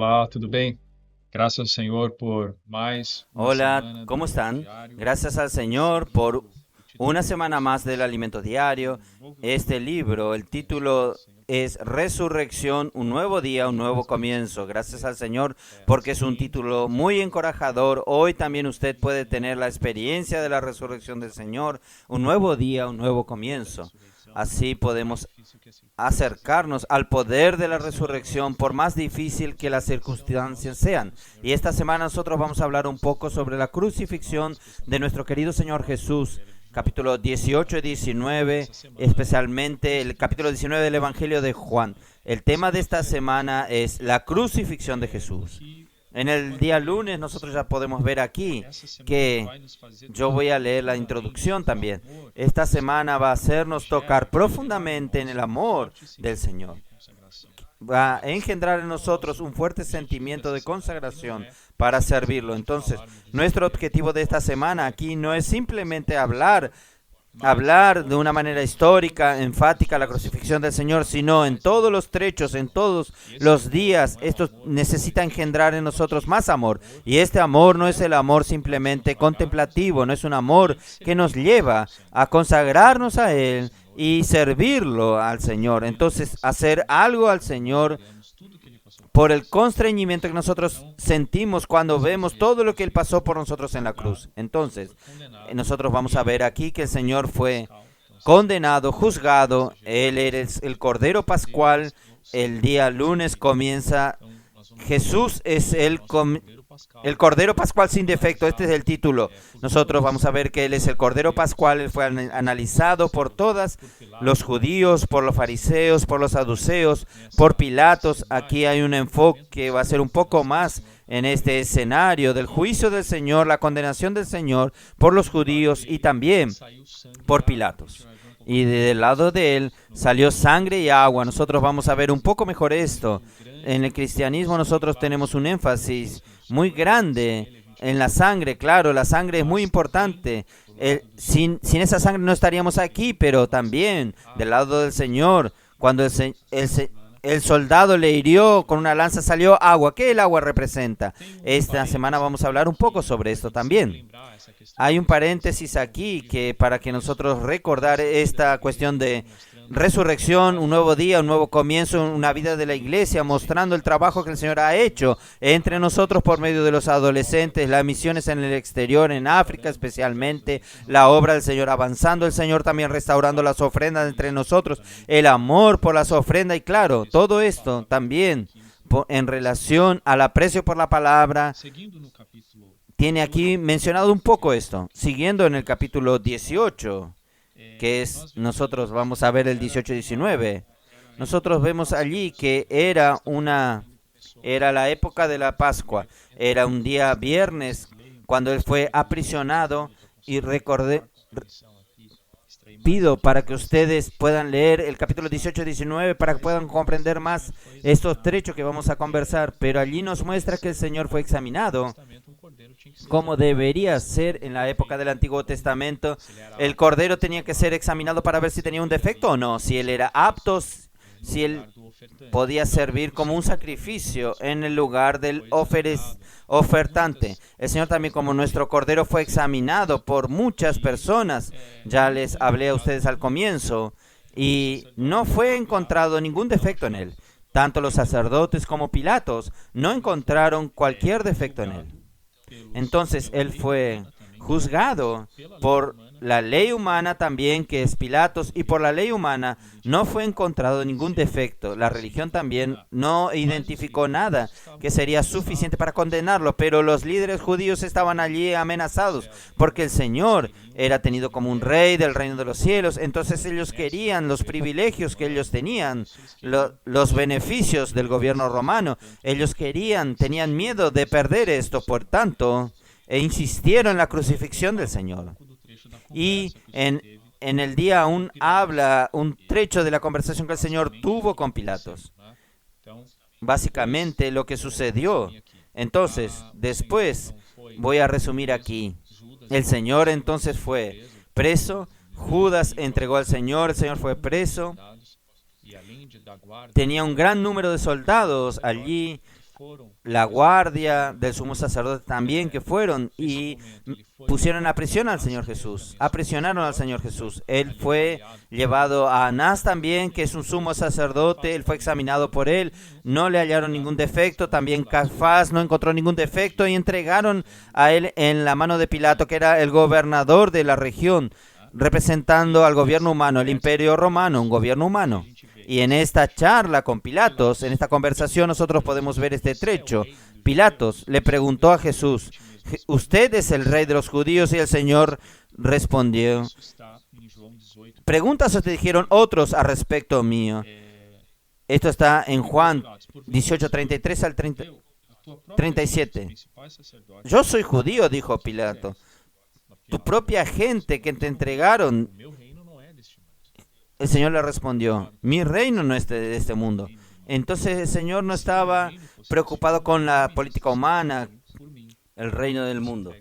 Olá, tudo bem? Graças ao Senhor por mais uma Hola, semana do ¿cómo alimento están? diário. Gracias al Esse Señor por livro, o título una desse semana livro más del alimento é diario. um novo Este dia, libro, el começo do título Senhor. es Resurrección, un nuevo día, un nuevo comienzo. Gracias al Señor porque es un título muy encorajador. Hoy también usted puede tener la experiencia de la resurrección del Señor, un nuevo día, un nuevo comienzo. Así podemos acercarnos al poder de la resurrección por más difícil que las circunstancias sean. Y esta semana nosotros vamos a hablar un poco sobre la crucifixión de nuestro querido Señor Jesús, capítulo 18 y 19, especialmente el capítulo 19 del Evangelio de Juan. El tema de esta semana es la crucifixión de Jesús. En el día lunes nosotros ya podemos ver aquí que yo voy a leer la introducción también. Esta semana va a hacernos tocar profundamente en el amor del Señor. Va a engendrar en nosotros un fuerte sentimiento de consagración para servirlo. Entonces, nuestro objetivo de esta semana aquí no es simplemente hablar de una manera histórica, enfática la crucifixión del Señor, sino en todos los trechos, en todos los días, esto necesita engendrar en nosotros más amor. Y este amor no es el amor simplemente contemplativo, no es un amor que nos lleva a consagrarnos a Él y servirlo al Señor. Entonces, hacer algo al Señor por el constreñimiento que nosotros sentimos cuando vemos todo lo que Él pasó por nosotros en la cruz. Entonces, nosotros vamos a ver aquí que el Señor fue condenado, juzgado. Él es el Cordero Pascual. El día lunes comienza. Jesús es el Cordero Pascual sin defecto. Este es el título. Nosotros vamos a ver que Él es el Cordero Pascual. Él fue analizado por todos los judíos, por los fariseos, por los saduceos, por Pilatos. Aquí hay un enfoque que va a ser un poco más en este escenario del juicio del Señor, la condenación del Señor por los judíos y también por Pilatos. Y del lado de Él salió sangre y agua. Nosotros vamos a ver un poco mejor esto. En el cristianismo nosotros tenemos un énfasis muy grande en la sangre. Claro, la sangre es muy importante. Sin esa sangre no estaríamos aquí, pero también del lado del Señor, cuando el soldado le hirió con una lanza, salió agua. ¿Qué el agua representa? Esta semana vamos a hablar un poco sobre esto también. Hay un paréntesis aquí que para que nosotros recordar esta cuestión de resurrección, un nuevo día, un nuevo comienzo, una vida de la iglesia, mostrando el trabajo que el Señor ha hecho entre nosotros por medio de los adolescentes, las misiones en el exterior, en África especialmente, la obra del Señor avanzando, el Señor también restaurando las ofrendas entre nosotros, el amor por las ofrendas y claro, todo esto también en relación al aprecio por la palabra. Tiene aquí mencionado un poco esto, siguiendo en el capítulo 18, que es, nosotros vamos a ver el 18 y 19. Nosotros vemos allí que era la época de la Pascua, era un día viernes cuando él fue aprisionado y pido para que ustedes puedan leer el capítulo 18 y 19 para que puedan comprender más estos trechos que vamos a conversar, pero allí nos muestra que el Señor fue examinado como debería ser en la época del Antiguo Testamento. El cordero tenía que ser examinado para ver si tenía un defecto o no, si él era apto, si él podía servir como un sacrificio en el lugar del ofertante. El Señor también, como nuestro cordero, fue examinado por muchas personas. Ya les hablé a ustedes al comienzo y no fue encontrado ningún defecto en él. Tanto los sacerdotes como Pilatos no encontraron cualquier defecto en él. Entonces él fue juzgado por la ley humana también, que es Pilatos, y por la ley humana no fue encontrado ningún defecto. La religión también no identificó nada que sería suficiente para condenarlo, pero los líderes judíos estaban allí amenazados porque el Señor era tenido como un rey del reino de los cielos. Entonces ellos querían los privilegios que ellos tenían, los beneficios del gobierno romano. Ellos tenían miedo de perder esto, por tanto, insistieron en la crucifixión del Señor. Y en el día aún habla un trecho de la conversación que el Señor tuvo con Pilatos. Básicamente lo que sucedió. Entonces, después voy a resumir aquí. El Señor entonces fue preso. Judas entregó al Señor. El Señor fue preso. Tenía un gran número de soldados allí. la guardia del sumo sacerdote también que fueron y pusieron a prisión al Señor Jesús, aprisionaron al Señor Jesús. Él fue llevado a Anás también, que es un sumo sacerdote, él fue examinado por él, no le hallaron ningún defecto, también Caifás no encontró ningún defecto y entregaron a él en la mano de Pilato, que era el gobernador de la región, representando al gobierno humano, el imperio romano, un gobierno humano. Y en esta charla con Pilatos, en esta conversación, nosotros podemos ver este trecho. Pilatos le preguntó a Jesús, ¿usted es el rey de los judíos? Y el Señor respondió, preguntas te dijeron otros a respecto mío. Esto está en Juan 18:33 al 37. Yo soy judío, dijo Pilato. Tu propia gente que te entregaron. El Señor le respondió, mi reino no es de este mundo. Entonces el Señor no estaba preocupado con la política humana, el reino del mundo.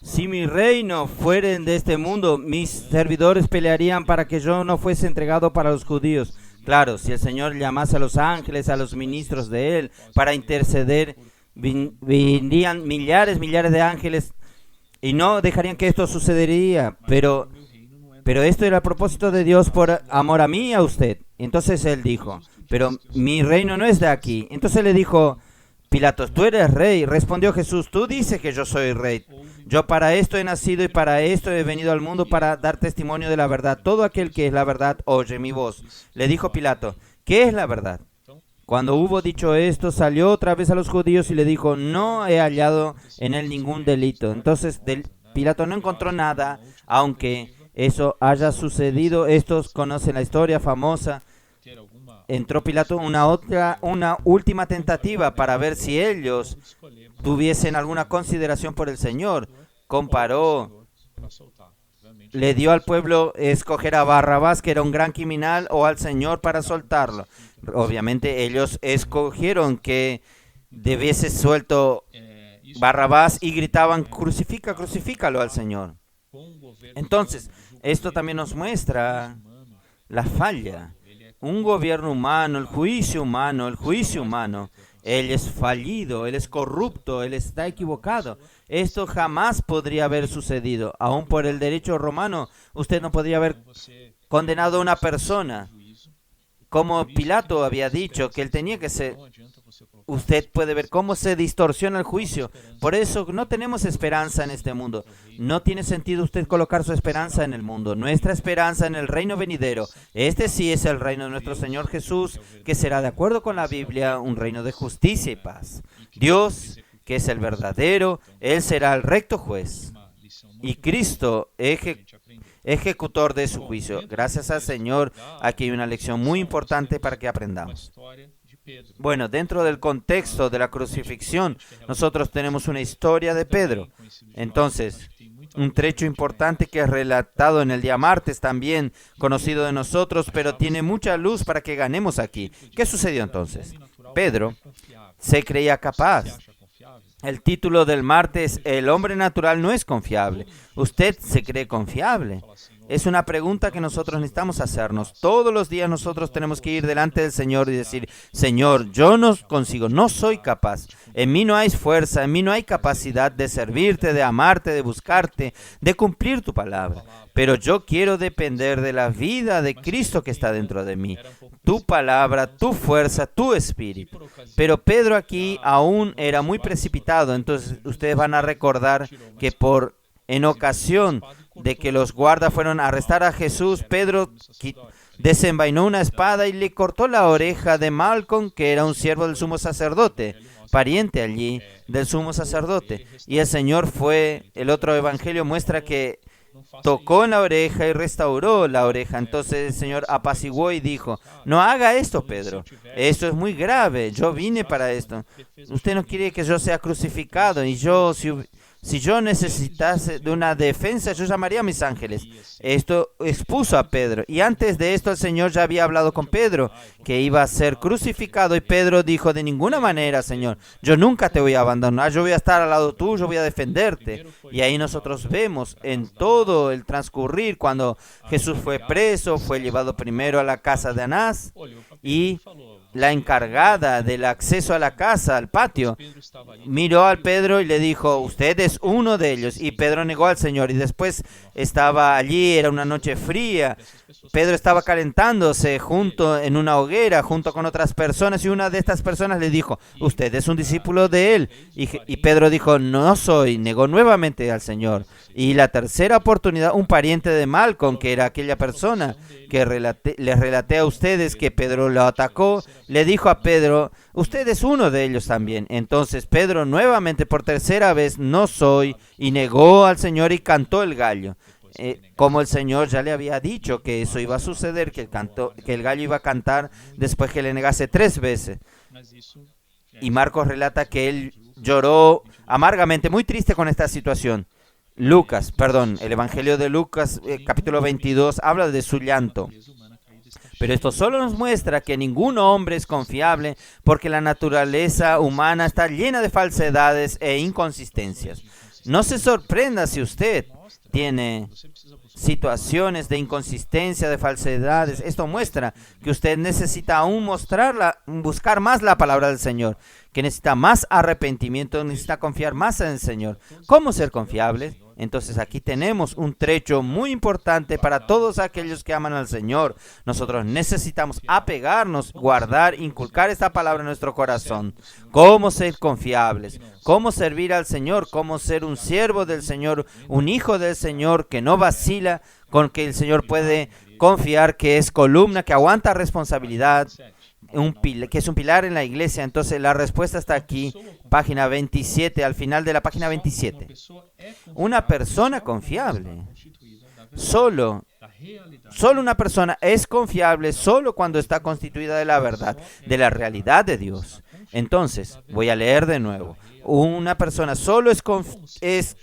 Si mi reino fuera de este mundo, mis servidores pelearían para que yo no fuese entregado para los judíos. Claro, si el Señor llamase a los ángeles, a los ministros de Él, para interceder, vendrían millares de ángeles y no dejarían que esto sucedería, pero esto era el propósito de Dios por amor a mí y a usted. Entonces él dijo, pero mi reino no es de aquí. Entonces le dijo Pilatos, tú eres rey. Respondió Jesús, tú dices que yo soy rey. Yo para esto he nacido y para esto he venido al mundo, para dar testimonio de la verdad. Todo aquel que es la verdad oye mi voz. Le dijo Pilato, ¿qué es la verdad? Cuando hubo dicho esto, salió otra vez a los judíos y le dijo, no he hallado en él ningún delito. Entonces Pilato no encontró nada, aunque eso haya sucedido. Estos conocen la historia famosa. Entró Pilato una última tentativa para ver si ellos tuviesen alguna consideración por el Señor. Comparó, le dio al pueblo escoger a Barrabás, que era un gran criminal, o al Señor para soltarlo. Obviamente ellos escogieron que debiese suelto Barrabás y gritaban, crucifícalo al Señor. Entonces, esto también nos muestra la falla. Un gobierno humano, el juicio humano, Él es fallido, Él es corrupto, Él está equivocado. Esto jamás podría haber sucedido. Aún por el derecho romano, usted no podría haber condenado a una persona. Como Pilato había dicho que él tenía que ser. Usted puede ver cómo se distorsiona el juicio. Por eso no tenemos esperanza en este mundo. No tiene sentido usted colocar su esperanza en el mundo. Nuestra esperanza en el reino venidero. Este sí es el reino de nuestro Señor Jesús, que será, de acuerdo con la Biblia, un reino de justicia y paz. Dios, que es el verdadero, Él será el recto juez. Y Cristo, ejecutor de su juicio. Gracias al Señor, aquí hay una lección muy importante para que aprendamos. Bueno, dentro del contexto de la crucifixión, nosotros tenemos una historia de Pedro. Entonces, un trecho importante que es relatado en el día martes, también conocido de nosotros, pero tiene mucha luz para que ganemos aquí. ¿Qué sucedió entonces? Pedro se creía capaz. El título del martes, el hombre natural no es confiable. ¿Usted se cree confiable? Es una pregunta que nosotros necesitamos hacernos. Todos los días nosotros tenemos que ir delante del Señor y decir, Señor, yo no consigo, no soy capaz. En mí no hay fuerza, en mí no hay capacidad de servirte, de amarte, de buscarte, de cumplir tu palabra. Pero yo quiero depender de la vida de Cristo que está dentro de mí. Tu palabra, tu fuerza, tu espíritu. Pero Pedro aquí aún era muy precipitado. Entonces ustedes van a recordar que en ocasión de que los guardas fueron a arrestar a Jesús, Pedro desenvainó una espada y le cortó la oreja de Malcom, que era un siervo del sumo sacerdote, pariente allí del sumo sacerdote. Y el Señor el otro evangelio muestra que tocó en la oreja y restauró la oreja. Entonces el Señor apaciguó y dijo, no haga esto, Pedro. Esto es muy grave. Yo vine para esto. Usted no quiere que yo sea crucificado. Y si yo necesitase de una defensa, yo llamaría a mis ángeles. Esto expuso a Pedro. Y antes de esto el Señor ya había hablado con Pedro, que iba a ser crucificado. Y Pedro dijo, de ninguna manera, Señor, yo nunca te voy a abandonar. Yo voy a estar al lado tuyo, voy a defenderte. Y ahí nosotros vemos en todo el transcurrir, cuando Jesús fue preso, fue llevado primero a la casa de Anás. Y la encargada del acceso a la casa, al patio, miró al Pedro y le dijo, usted es uno de ellos. Y Pedro negó al Señor. Y después estaba allí, era una noche fría. Pedro estaba calentándose en una hoguera junto con otras personas, y una de estas personas le dijo, usted es un discípulo de él. Y Pedro dijo, no soy. Negó nuevamente al Señor. Y la tercera oportunidad, un pariente de Malcolm, que era aquella persona que les relaté a ustedes que Pedro lo atacó, le dijo a Pedro, usted es uno de ellos también. Entonces Pedro nuevamente por tercera vez, no soy, y negó al Señor y cantó el gallo. Como el Señor ya le había dicho que eso iba a suceder, que el gallo iba a cantar después que le negase 3 veces. Y Marcos relata que él lloró amargamente, muy triste con esta situación. El Evangelio de Lucas, capítulo 22, habla de su llanto. Pero esto solo nos muestra que ningún hombre es confiable, porque la naturaleza humana está llena de falsedades e inconsistencias. No se sorprenda si usted tiene situaciones de inconsistencia, de falsedades. Esto muestra que usted necesita aún buscar más la palabra del Señor, que necesita más arrepentimiento, necesita confiar más en el Señor. ¿Cómo ser confiables? Entonces aquí tenemos un trecho muy importante para todos aquellos que aman al Señor. Nosotros necesitamos apegarnos, guardar, inculcar esta palabra en nuestro corazón. ¿Cómo ser confiables? ¿Cómo servir al Señor? ¿Cómo ser un siervo del Señor, un hijo del Señor que no vacila, con que el Señor puede confiar, que es columna, que aguanta responsabilidad, que es un pilar en la iglesia? Entonces la respuesta está aquí, página 27, al final de la página 27. Una persona confiable, solo una persona es confiable solo cuando está constituida de la verdad, de la realidad de Dios. Entonces, voy a leer de nuevo. Una persona solo es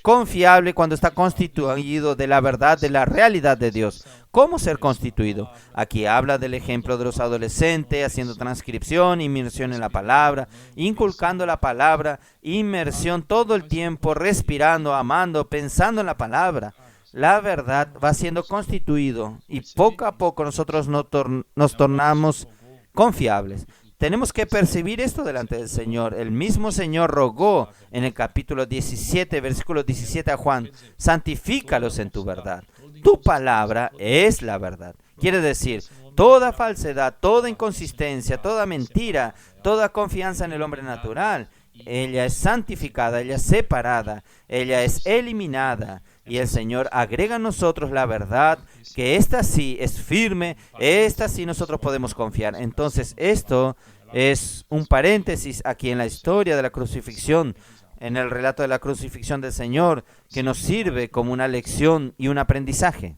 confiable cuando está constituido de la verdad, de la realidad de Dios. ¿Cómo ser constituido? Aquí habla del ejemplo de los adolescentes, haciendo transcripción, inmersión en la palabra, inculcando la palabra, inmersión todo el tiempo, respirando, amando, pensando en la palabra. La verdad va siendo constituido y poco a poco nosotros nos tornamos confiables. Tenemos que percibir esto delante del Señor. El mismo Señor rogó en el capítulo 17, versículo 17 a Juan, santifícalos en tu verdad. Tu palabra es la verdad. Quiere decir, toda falsedad, toda inconsistencia, toda mentira, toda confianza en el hombre natural, ella es santificada, ella es separada, ella es eliminada. Y el Señor agrega a nosotros la verdad, que esta sí es firme, esta sí nosotros podemos confiar. Entonces esto es un paréntesis aquí en la historia de la crucifixión, en el relato de la crucifixión del Señor, que nos sirve como una lección y un aprendizaje.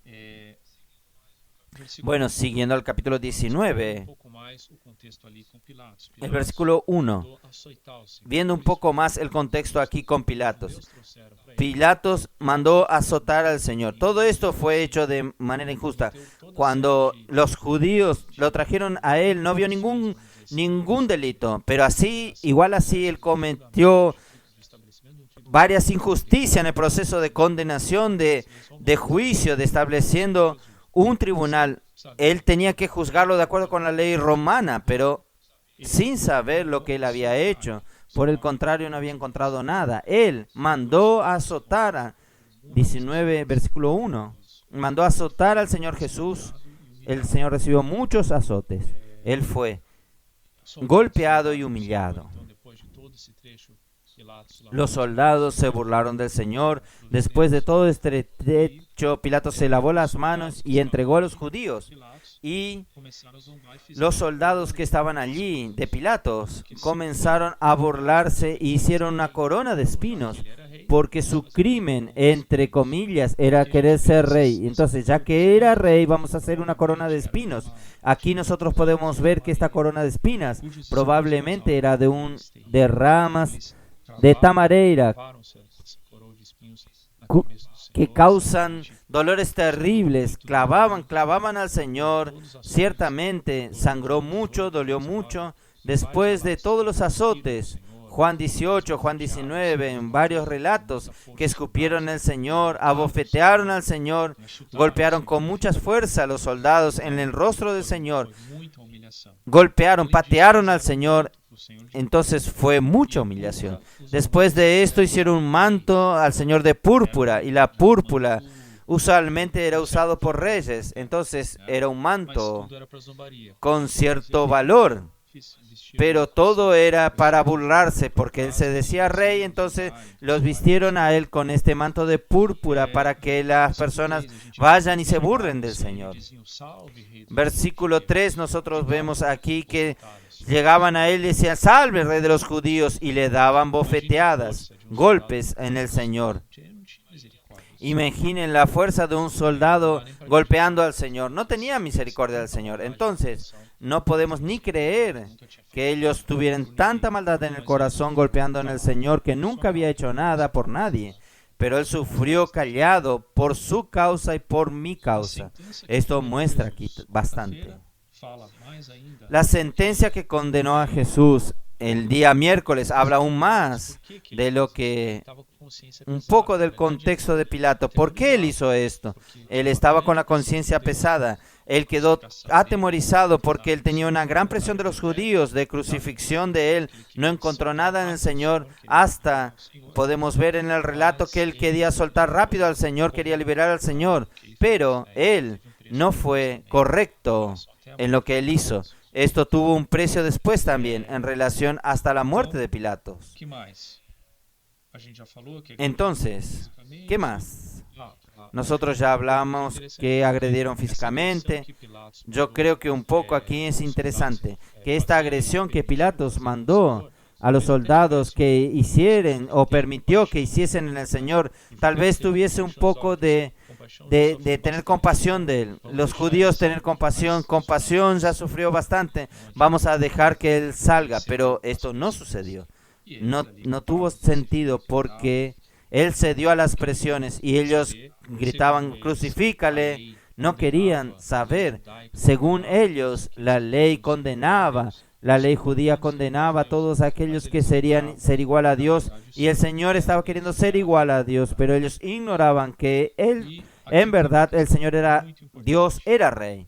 Bueno, siguiendo al capítulo 19, el versículo 1, viendo un poco más el contexto aquí con Pilatos. Pilatos mandó azotar al Señor. Todo esto fue hecho de manera injusta. Cuando los judíos lo trajeron a él, no vio ningún delito, pero igual así él cometió varias injusticias en el proceso de condenación, de juicio, de estableciendo un tribunal. Él tenía que juzgarlo de acuerdo con la ley romana, pero sin saber lo que él había hecho. Por el contrario, no había encontrado nada. Él mandó a azotar, 19, versículo 1, mandó a azotar al Señor Jesús. El Señor recibió muchos azotes. Él fue golpeado y humillado. Los soldados se burlaron del Señor. Después de todo este trecho, Pilato se lavó las manos y entregó a los judíos. Y los soldados que estaban allí de Pilatos comenzaron a burlarse e hicieron una corona de espinos, porque su crimen, entre comillas, era querer ser rey. Entonces, ya que era rey, vamos a hacer una corona de espinos. Aquí nosotros podemos ver que esta corona de espinas probablemente era de ramas de tamareira, que causan dolores terribles. Clavaban al Señor. Ciertamente sangró mucho, dolió mucho. Después de todos los azotes, Juan 18, Juan 19, en varios relatos, que escupieron al Señor, abofetearon al Señor, golpearon con mucha fuerza a los soldados en el rostro del Señor, golpearon, patearon al Señor. Entonces fue mucha humillación. Después de esto hicieron un manto al Señor de púrpura, y la púrpura usualmente era usado por reyes. Entonces era un manto con cierto valor, pero todo era para burlarse, porque él se decía rey. Entonces los vistieron a él con este manto de púrpura para que las personas vayan y se burlen del Señor. Versículo 3, nosotros vemos aquí que llegaban a él y decían: salve, rey de los judíos, y le daban bofeteadas, golpes en el Señor. Imaginen la fuerza de un soldado golpeando al Señor. No tenía misericordia del Señor. Entonces, no podemos ni creer que ellos tuvieran tanta maldad en el corazón golpeando en el Señor, que nunca había hecho nada por nadie. Pero él sufrió callado por su causa y por mi causa. Esto muestra aquí bastante. La sentencia que condenó a Jesús el día miércoles habla aún más de lo que, un poco del contexto de Pilato. ¿Por qué él hizo esto? Él estaba con la conciencia pesada. Él quedó atemorizado porque él tenía una gran presión de los judíos de crucifixión de él. No encontró nada en el Señor, hasta podemos ver en el relato que él quería soltar rápido al Señor, quería liberar al Señor, pero él no fue correcto en lo que él hizo. Esto tuvo un precio después también, en relación hasta la muerte de Pilatos. Entonces, ¿qué más? Nosotros ya hablamos que agredieron físicamente. Yo creo que un poco aquí es interesante que esta agresión que Pilatos mandó a los soldados que hicieran o permitió que hiciesen en el Señor, tal vez tuviese un poco de tener compasión de él. Los judíos tener compasión, ya sufrió bastante, vamos a dejar que él salga, pero esto no sucedió. No tuvo sentido, porque él cedió a las presiones y ellos gritaban: crucifícale. No querían saber. Según ellos, la ley condenaba. La ley judía condenaba a todos aquellos que serían ser igual a Dios, y el Señor estaba queriendo ser igual a Dios, pero ellos ignoraban que él, en verdad, el Señor era Dios, era rey.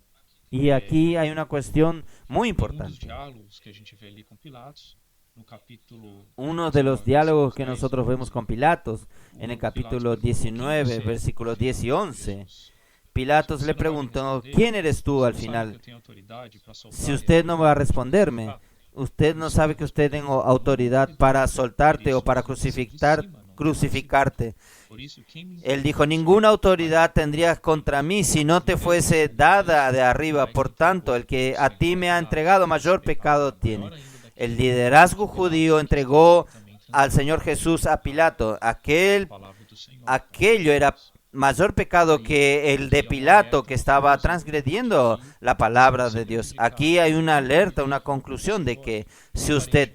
Y aquí hay una cuestión muy importante. Uno de los diálogos que nosotros vemos con Pilatos en el capítulo 19, versículos 10 y 11. Pilatos le preguntó: ¿quién eres tú al final? Si usted no va a responderme, usted no sabe que usted tengo autoridad para soltarte o para crucificarte. Él dijo: ninguna autoridad tendrías contra mí si no te fuese dada de arriba. Por tanto, el que a ti me ha entregado mayor pecado tiene. El liderazgo judío entregó al Señor Jesús a Pilato. Aquello era mayor pecado que el de Pilato, que estaba transgrediendo la palabra de Dios. Aquí hay una alerta, una conclusión de que si usted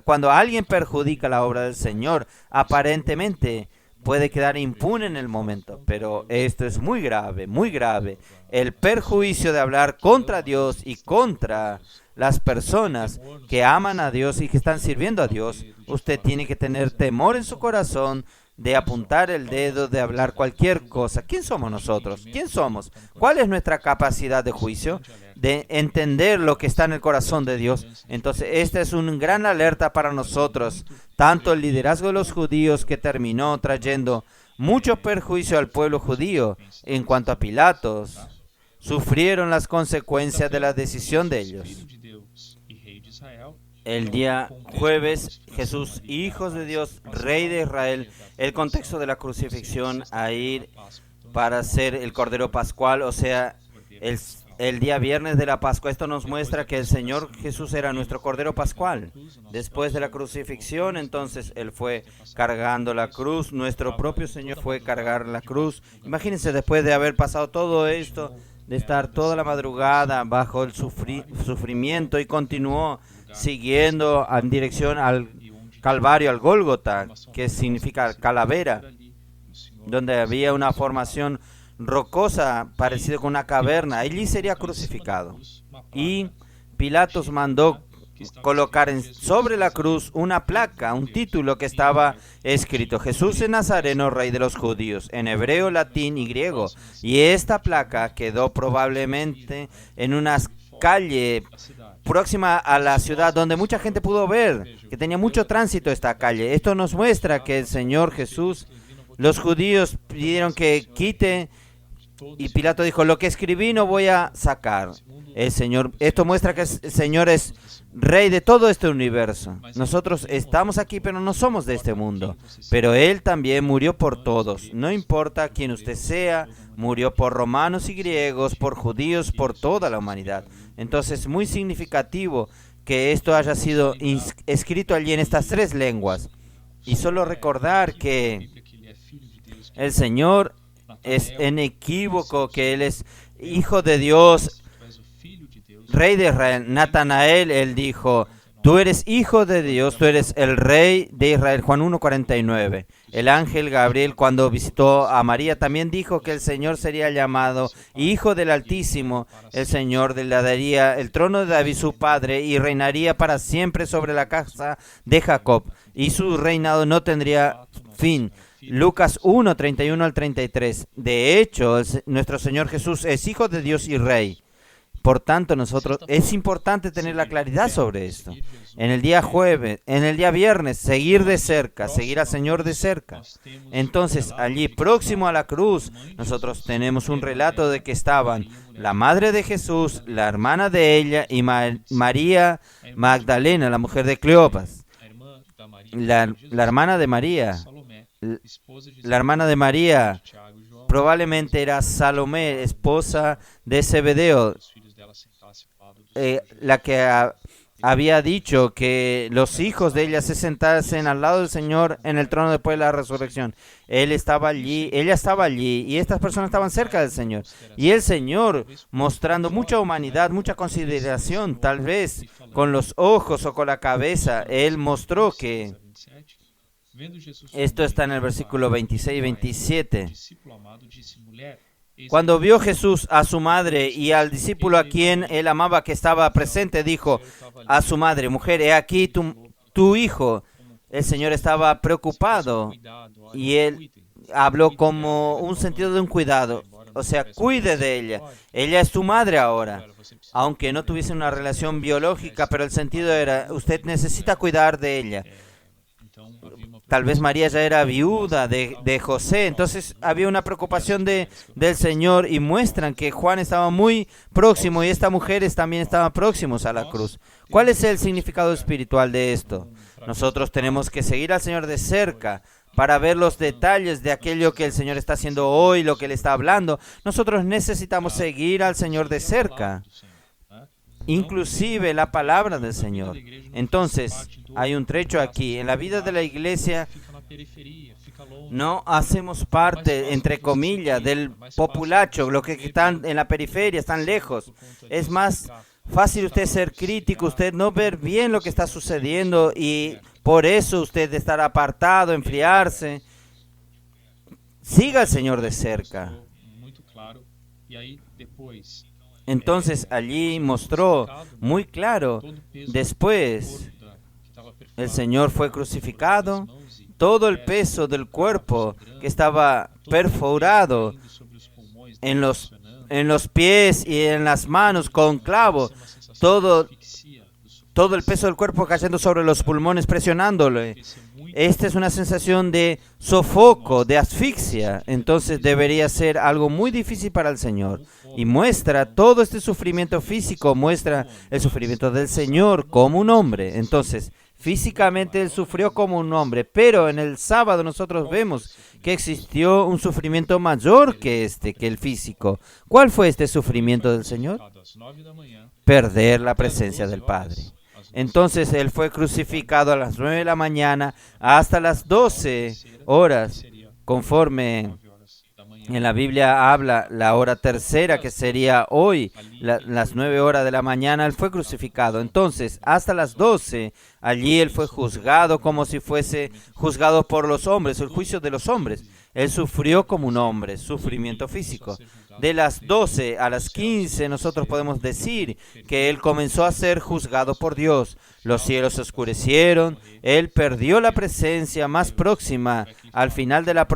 cuando alguien perjudica la obra del Señor, aparentemente puede quedar impune en el momento, pero esto es muy grave, muy grave. El perjuicio de hablar contra Dios y contra las personas que aman a Dios y que están sirviendo a Dios. Usted tiene que tener temor en su corazón de apuntar el dedo, de hablar cualquier cosa. ¿Quién somos nosotros? ¿Quién somos? ¿Cuál es nuestra capacidad de juicio? De entender lo que está en el corazón de Dios. Entonces, esta es una gran alerta para nosotros. Tanto el liderazgo de los judíos, que terminó trayendo mucho perjuicio al pueblo judío, en cuanto a Pilatos, sufrieron las consecuencias de la decisión de ellos. El día jueves, Jesús, Hijo de Dios, Rey de Israel, el contexto de la crucifixión, a ir para ser el Cordero Pascual, o sea, el día viernes de la Pascua. Esto nos muestra que el Señor Jesús era nuestro Cordero Pascual. Después de la crucifixión, entonces, Él fue cargando la cruz. Nuestro propio Señor fue cargar la cruz. Imagínense, después de haber pasado todo esto, de estar toda la madrugada bajo el sufrimiento, y continuó siguiendo en dirección al Calvario, al Gólgota, que significa calavera, donde había una formación rocosa parecida con una caverna. Allí sería crucificado. Y Pilatos mandó colocar sobre la cruz una placa, un título que estaba escrito: Jesús el Nazareno, Rey de los Judíos, en hebreo, latín y griego. Y esta placa quedó probablemente en una calle próxima a la ciudad, donde mucha gente pudo ver que tenía mucho tránsito esta calle. Esto nos muestra que el Señor Jesús, los judíos pidieron que quite, y Pilato dijo: lo que escribí no voy a sacar. El Señor, esto muestra que el Señor es Rey de todo este universo. Nosotros estamos aquí, pero no somos de este mundo. Pero Él también murió por todos. No importa quién usted sea, murió por romanos y griegos, por judíos, por toda la humanidad. Entonces, muy significativo que esto haya sido escrito allí en estas 3 lenguas. Y solo recordar que el Señor es inequívoco, que Él es Hijo de Dios, Rey de Israel. Natanael, él dijo: tú eres Hijo de Dios, tú eres el Rey de Israel. Juan 1:49. El ángel Gabriel, cuando visitó a María, también dijo que el Señor sería llamado Hijo del Altísimo. El Señor le daría el trono de David su padre y reinaría para siempre sobre la casa de Jacob, y su reinado no tendría fin. Lucas 1:31 al 33. De hecho, nuestro Señor Jesús es Hijo de Dios y Rey. Por tanto, es importante tener la claridad sobre esto. En el día viernes, seguir de cerca, seguir al Señor de cerca. Entonces, allí próximo a la cruz, nosotros tenemos un relato de que estaban la madre de Jesús, la hermana de ella y María Magdalena, la mujer de Cleopas. La hermana de María. La hermana de María probablemente era Salomé, esposa de Zebedeo, la que había dicho que los hijos de ella se sentasen al lado del Señor en el trono después de la resurrección. Ella estaba allí, y estas personas estaban cerca del Señor. Y el Señor, mostrando mucha humanidad, mucha consideración, tal vez con los ojos o con la cabeza, Él mostró que... Esto está en el versículo 26 y 27. Cuando vio Jesús a su madre y al discípulo a quien él amaba que estaba presente, dijo a su madre: mujer, he aquí tu hijo. El Señor estaba preocupado y él habló como un sentido de un cuidado. O sea, cuide de ella. Ella es tu madre ahora. Aunque no tuviese una relación biológica, pero el sentido era: usted necesita cuidar de ella. Tal vez María ya era viuda de José, entonces había una preocupación del Señor, y muestran que Juan estaba muy próximo y estas mujeres también estaban próximos a la cruz. ¿Cuál es el significado espiritual de esto? Nosotros tenemos que seguir al Señor de cerca para ver los detalles de aquello que el Señor está haciendo hoy, lo que Él está hablando. Nosotros necesitamos seguir al Señor de cerca, inclusive la palabra del Señor. Entonces, hay un trecho aquí. En la vida de la iglesia no hacemos parte, entre comillas, del populacho. Los que están en la periferia están lejos. Es más fácil usted ser crítico, usted no ver bien lo que está sucediendo, y por eso usted estar apartado, enfriarse. Siga al Señor de cerca. Entonces allí mostró muy claro, después el Señor fue crucificado, todo el peso del cuerpo que estaba perforado en los pies y en las manos con clavos, todo el peso del cuerpo cayendo sobre los pulmones, presionándole. Esta es una sensación de sofoco, de asfixia. Entonces debería ser algo muy difícil para el Señor. Y muestra todo este sufrimiento físico, muestra el sufrimiento del Señor como un hombre. Entonces, físicamente Él sufrió como un hombre, pero en el sábado nosotros vemos que existió un sufrimiento mayor que el físico. ¿Cuál fue este sufrimiento del Señor? Perder la presencia del Padre. Entonces Él fue crucificado a las 9 de la mañana hasta las 12 horas, conforme en la Biblia habla la hora tercera, que sería hoy, las 9 horas de la mañana. Él fue crucificado. Entonces, hasta las 12, allí Él fue juzgado como si fuese juzgado por los hombres, el juicio de los hombres. Él sufrió como un hombre, sufrimiento físico. De las 12 a las 15 nosotros podemos decir que Él comenzó a ser juzgado por Dios. Los cielos se oscurecieron, Él perdió la presencia más próxima. Al final de la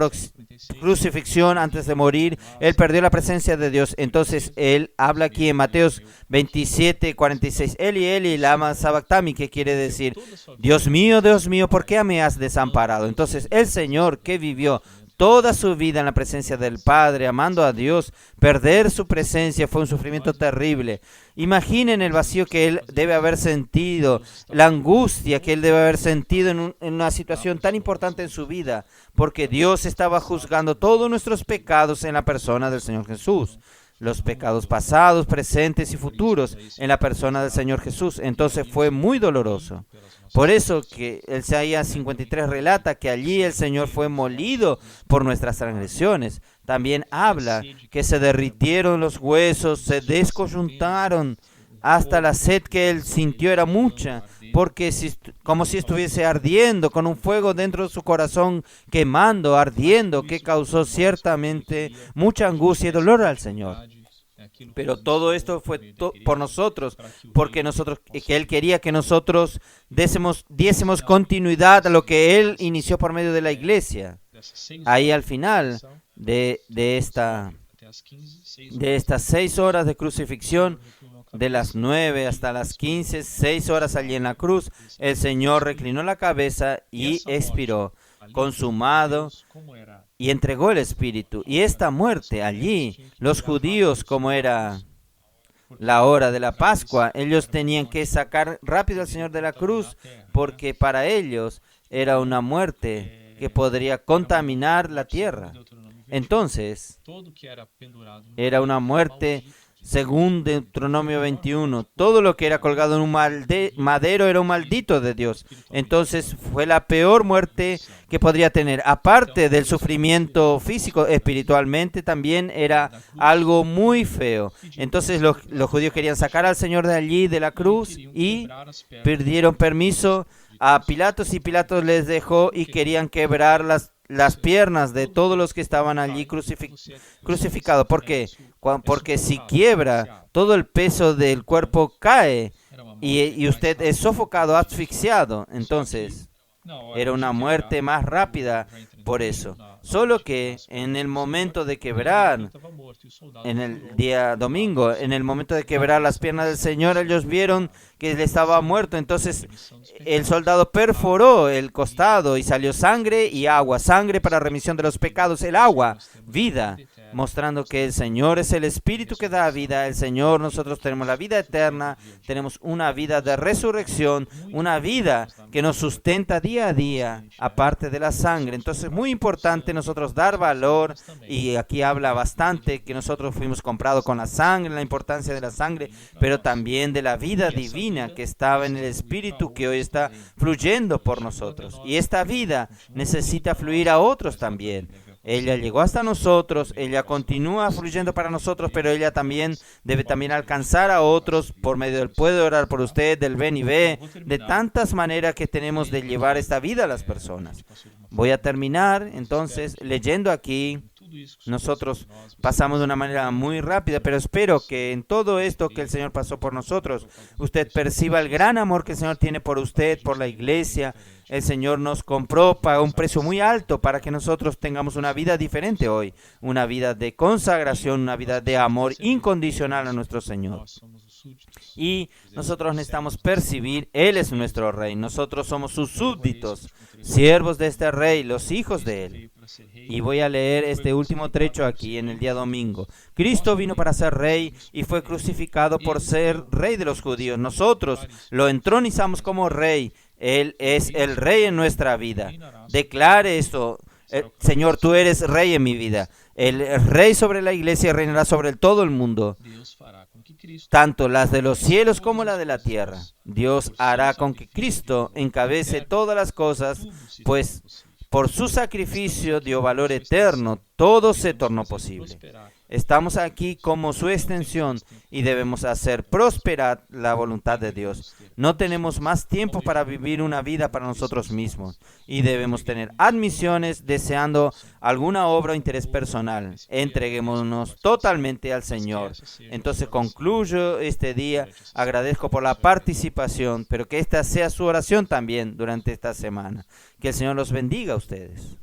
crucifixión, antes de morir, Él perdió la presencia de Dios. Entonces Él habla aquí en Mateo 27:46, Eli, Eli, lama sabactami, que quiere decir, Dios mío, ¿por qué me has desamparado? Entonces el Señor que vivió toda su vida en la presencia del Padre, amando a Dios, perder su presencia fue un sufrimiento terrible. Imaginen el vacío que Él debe haber sentido, la angustia que Él debe haber sentido en una situación tan importante en su vida, porque Dios estaba juzgando todos nuestros pecados en la persona del Señor Jesús. Los pecados pasados, presentes y futuros en la persona del Señor Jesús. Entonces fue muy doloroso. Por eso que el Isaías 53 relata que allí el Señor fue molido por nuestras transgresiones. También habla que se derritieron los huesos, se descoyuntaron, hasta la sed que Él sintió era mucha, porque como si estuviese ardiendo, con un fuego dentro de su corazón, quemando, ardiendo, que causó ciertamente mucha angustia y dolor al Señor. Pero todo esto fue por nosotros, porque que Él quería que nosotros diésemos continuidad a lo que Él inició por medio de la iglesia. Ahí al final de estas 6 horas de crucifixión, de las 9 hasta las 15, 6 horas allí en la cruz, el Señor reclinó la cabeza y expiró, consumado, y entregó el Espíritu. Y esta muerte allí, los judíos, como era la hora de la Pascua, ellos tenían que sacar rápido al Señor de la cruz, porque para ellos era una muerte que podría contaminar la tierra. Entonces, era una muerte según Deuteronomio 21. Todo lo que era colgado en un madero era un maldito de Dios. Entonces fue la peor muerte que podría tener. Aparte del sufrimiento físico, espiritualmente también era algo muy feo. Entonces los judíos querían sacar al Señor de allí, de la cruz, y pidieron permiso a Pilatos, y Pilatos les dejó y querían quebrar las piernas de todos los que estaban allí crucificados. ¿Por qué? Porque si quiebra, todo el peso del cuerpo cae y usted es sofocado, asfixiado. Entonces, era una muerte más rápida por eso. Solo que en el momento de quebrar, en el día domingo, en el momento de quebrar las piernas del Señor, ellos vieron que él estaba muerto. Entonces el soldado perforó el costado y salió sangre y agua. Sangre para remisión de los pecados, el agua, vida, mostrando que el Señor es el Espíritu que da vida. El Señor, nosotros tenemos la vida eterna, tenemos una vida de resurrección, una vida que nos sustenta día a día, aparte de la sangre. Entonces, muy importante nosotros dar valor, y aquí habla bastante que nosotros fuimos comprados con la sangre, la importancia de la sangre, pero también de la vida divina que estaba en el Espíritu que hoy está fluyendo por nosotros. Y esta vida necesita fluir a otros también. Ella llegó hasta nosotros, ella continúa fluyendo para nosotros, pero ella también debe también alcanzar a otros por medio del puedo orar por usted, del ven y ve, de tantas maneras que tenemos de llevar esta vida a las personas. Voy a terminar entonces leyendo aquí. Nosotros pasamos de una manera muy rápida, pero espero que en todo esto que el Señor pasó por nosotros, usted perciba el gran amor que el Señor tiene por usted, por la iglesia. El Señor nos compró, pagó un precio muy alto para que nosotros tengamos una vida diferente hoy, una vida de consagración, una vida de amor incondicional a nuestro Señor. Y nosotros necesitamos percibir, Él es nuestro Rey, nosotros somos sus súbditos, siervos de este Rey, los hijos de Él. Y voy a leer este último trecho aquí en el día domingo. Cristo vino para ser Rey y fue crucificado por ser Rey de los judíos. Nosotros lo entronizamos como Rey. Él es el Rey en nuestra vida. Declare esto. Señor, tú eres Rey en mi vida. El Rey sobre la iglesia reinará sobre todo el mundo, tanto las de los cielos como la de la tierra. Dios hará con que Cristo encabece todas las cosas, pues por su sacrificio dio valor eterno, todo se tornó posible. Estamos aquí como su extensión y debemos hacer prosperar la voluntad de Dios. No tenemos más tiempo para vivir una vida para nosotros mismos y debemos tener admisiones deseando alguna obra o interés personal. Entreguémonos totalmente al Señor. Entonces concluyo este día, agradezco por la participación, pero que esta sea su oración también durante esta semana. Que el Señor los bendiga a ustedes.